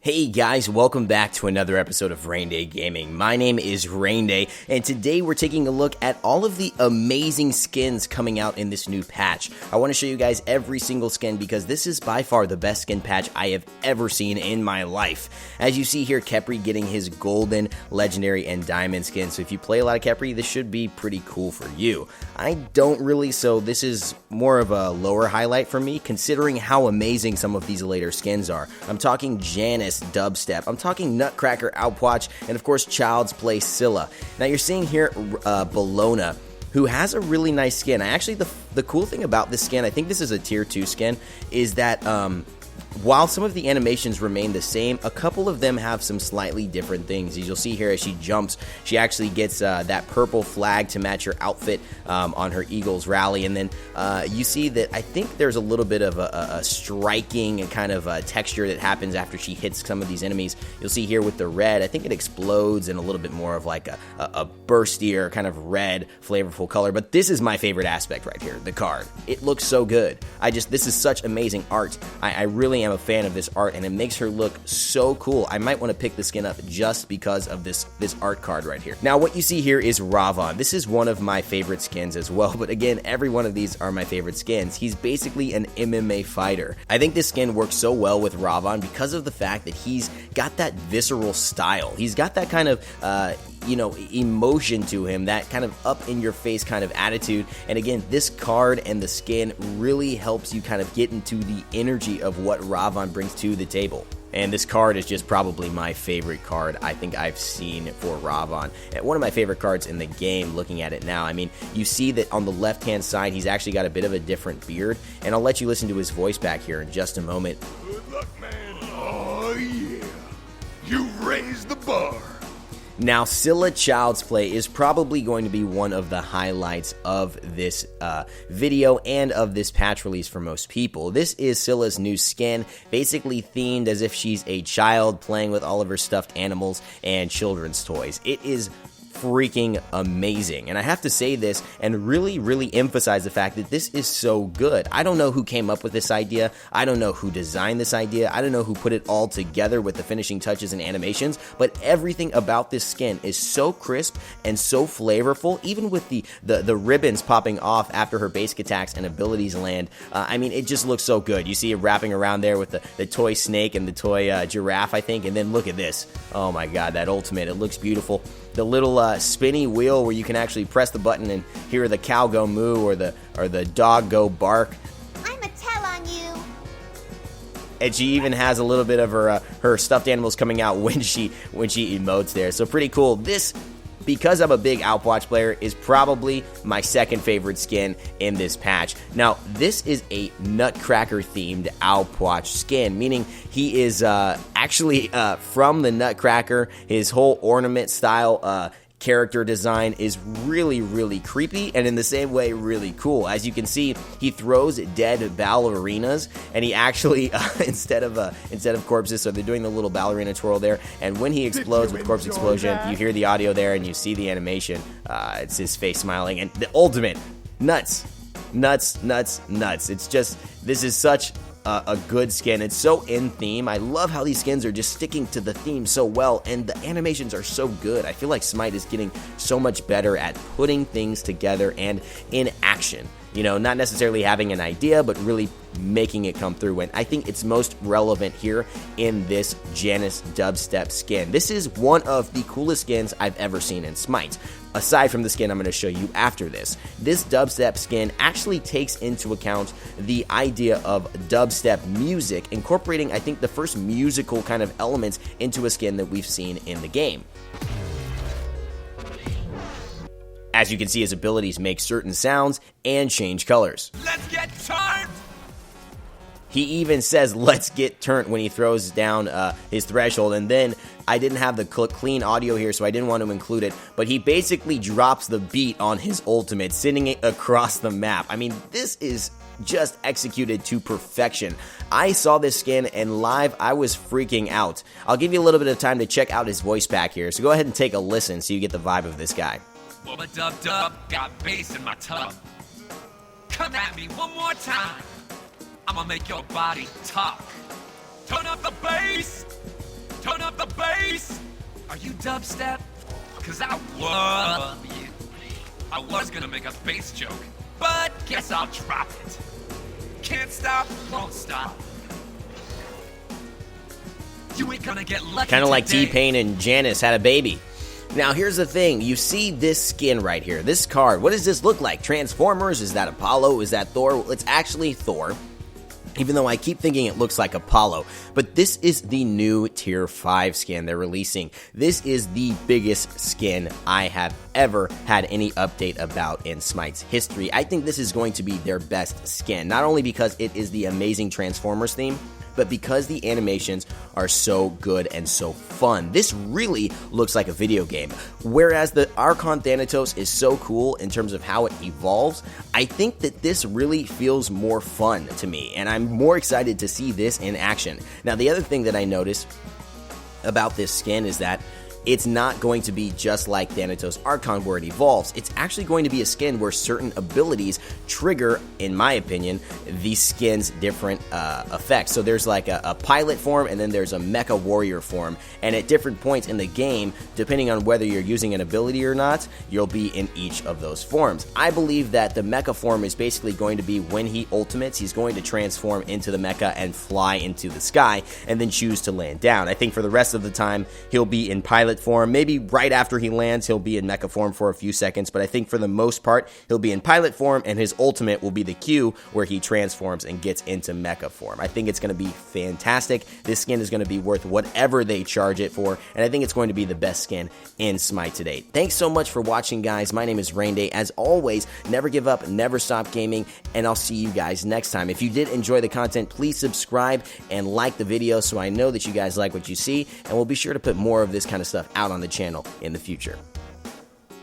Hey guys, welcome back to another episode of Rain Day Gaming. My name is Rain Day, and today we're taking a look at all of the amazing skins coming out in this new patch. I want to show you guys every single skin because this is by far the best skin patch I have ever seen in my life. As you see here, Khepri getting his golden, legendary, and diamond skin, so if you play a lot of Khepri, this should be pretty cool for you. I don't really, so this is more of a lower highlight for me, considering how amazing some of these later skins are. I'm talking Janus, dubstep, I'm talking Nutcracker, outwatch, and of course Child's Play Scylla. Now you're seeing here Bellona, who has a really nice skin. Actually, the cool thing about this skin, I think this is a tier 2 skin, is that while some of the animations remain the same, a couple of them have some slightly different things. As you'll see here, as she jumps, she actually gets that purple flag to match her outfit on her Eagles rally. And then you see that I think there's a little bit of a striking kind of texture that happens after she hits some of these enemies. You'll see here with the red, I think it explodes in a little bit more of like a burstier kind of red, flavorful color. But this is my favorite aspect right here, the card. It looks so good. This is such amazing art. I really am a fan of this art, and it makes her look so cool. I might want to pick the skin up just because of this art card right here. Now, what you see here is Ravon. This is one of my favorite skins as well, but again, every one of these are my favorite skins. He's basically an MMA fighter. I think this skin works so well with Ravon because of the fact that he's got that visceral style. He's got that kind of emotion to him, that kind of up in your face kind of attitude. And again, this card and the skin really helps you kind of get into the energy of what Ravon brings to the table. And this card is just probably my favorite card I think I've seen for Ravon. And one of my favorite cards in the game, looking at it now. I mean, you see that on the left-hand side, he's actually got a bit of a different beard. And I'll let you listen to his voice back here in just a moment. Good luck, man. Oh, yeah. You raised the bar. Now, Scylla Child's Play is probably going to be one of the highlights of this video and of this patch release for most people. This is Scylla's new skin, basically themed as if she's a child playing with all of her stuffed animals and children's toys. It is freaking amazing, and I have to say this and really emphasize the fact that this is so good. I don't know who came up with this idea, I don't know who designed this idea, I don't know who put it all together with the finishing touches and animations, but everything about this skin is so crisp and so flavorful, even with the ribbons popping off after her basic attacks and abilities land. I mean, it just looks so good. You see it wrapping around there with the toy snake and the toy giraffe, I think, and then look at this. Oh my god, that ultimate, it looks beautiful. The little spinny wheel where you can actually press the button and hear the cow go moo or the dog go bark. I'm a tell on you. And she even has a little bit of her stuffed animals coming out when she emotes there. So pretty cool. This, because I'm a big outwatch player, is probably my second favorite skin in this patch. Now, this is a Nutcracker themed outwatch skin, meaning he is actually from the Nutcracker. His whole ornament style character design is really creepy, and in the same way really cool. As you can see, he throws dead ballerinas, and he actually instead of corpses, so they're doing the little ballerina twirl there, and when he explodes with corpse explosion, you hear the audio there and you see the animation. It's his face smiling, and the ultimate nuts. It's just, this is such a good skin. It's so in theme. I love how these skins are just sticking to the theme so well, and the animations are so good. I feel like Smite is getting so much better at putting things together and in action. You know, not necessarily having an idea, but really making it come through. And I think it's most relevant here in this Janus dubstep skin. This is one of the coolest skins I've ever seen in Smite. Aside from the skin I'm going to show you after this dubstep skin actually takes into account the idea of dubstep music, incorporating, I think, the first musical kind of elements into a skin that we've seen in the game. As you can see, his abilities make certain sounds and change colors. Let's get turned! He even says, let's get turned, when he throws down his threshold. And then I didn't have the clean audio here, so I didn't want to include it. But he basically drops the beat on his ultimate, sending it across the map. I mean, this is just executed to perfection. I saw this skin, and live, I was freaking out. I'll give you a little bit of time to check out his voice back here. So go ahead and take a listen so you get the vibe of this guy. Wubba dub dub, got bass in my tub. Come at me one more time. I'ma make your body talk. Turn up the bass. dubstep? Cause I love you. I was gonna make a bass joke, but guess I'll drop it. Can't stop, won't stop. You ain't gonna get lucky. Kind of like today. T-Pain and Janice had a baby. Now, here's the thing. You see this skin right here, this card. What does this look like? Transformers? Is that Apollo? Is that Thor? Well, it's actually Thor, even though I keep thinking it looks like Apollo. But this is the new Tier 5 skin they're releasing. This is the biggest skin I have ever had any update about in Smite's history. I think this is going to be their best skin, not only because it is the amazing Transformers theme, but because the animations are so good and so fun. This really looks like a video game. Whereas the Archon Thanatos is so cool in terms of how it evolves, I think that this really feels more fun to me, and I'm more excited to see this in action. Now, the other thing that I noticed about this skin is that it's not going to be just like Thanatos Archon where it evolves. It's actually going to be a skin where certain abilities trigger, in my opinion, the skin's different effects. So there's like a pilot form, and then there's a mecha warrior form, and at different points in the game, depending on whether you're using an ability or not, you'll be in each of those forms. I believe that the mecha form is basically going to be when he ultimates, he's going to transform into the mecha and fly into the sky, and then choose to land down. I think for the rest of the time, he'll be in pilot form. Maybe right after he lands, he'll be in mecha form for a few seconds, but I think for the most part, he'll be in pilot form, and his ultimate will be the Q, where he transforms and gets into mecha form. I think it's going to be fantastic. This skin is going to be worth whatever they charge it for, and I think it's going to be the best skin in Smite to date. Thanks so much for watching, guys. My name is Rainday. As always, never give up, never stop gaming, and I'll see you guys next time. If you did enjoy the content, please subscribe and like the video so I know that you guys like what you see, and we'll be sure to put more of this kind of stuff out on the channel in the future.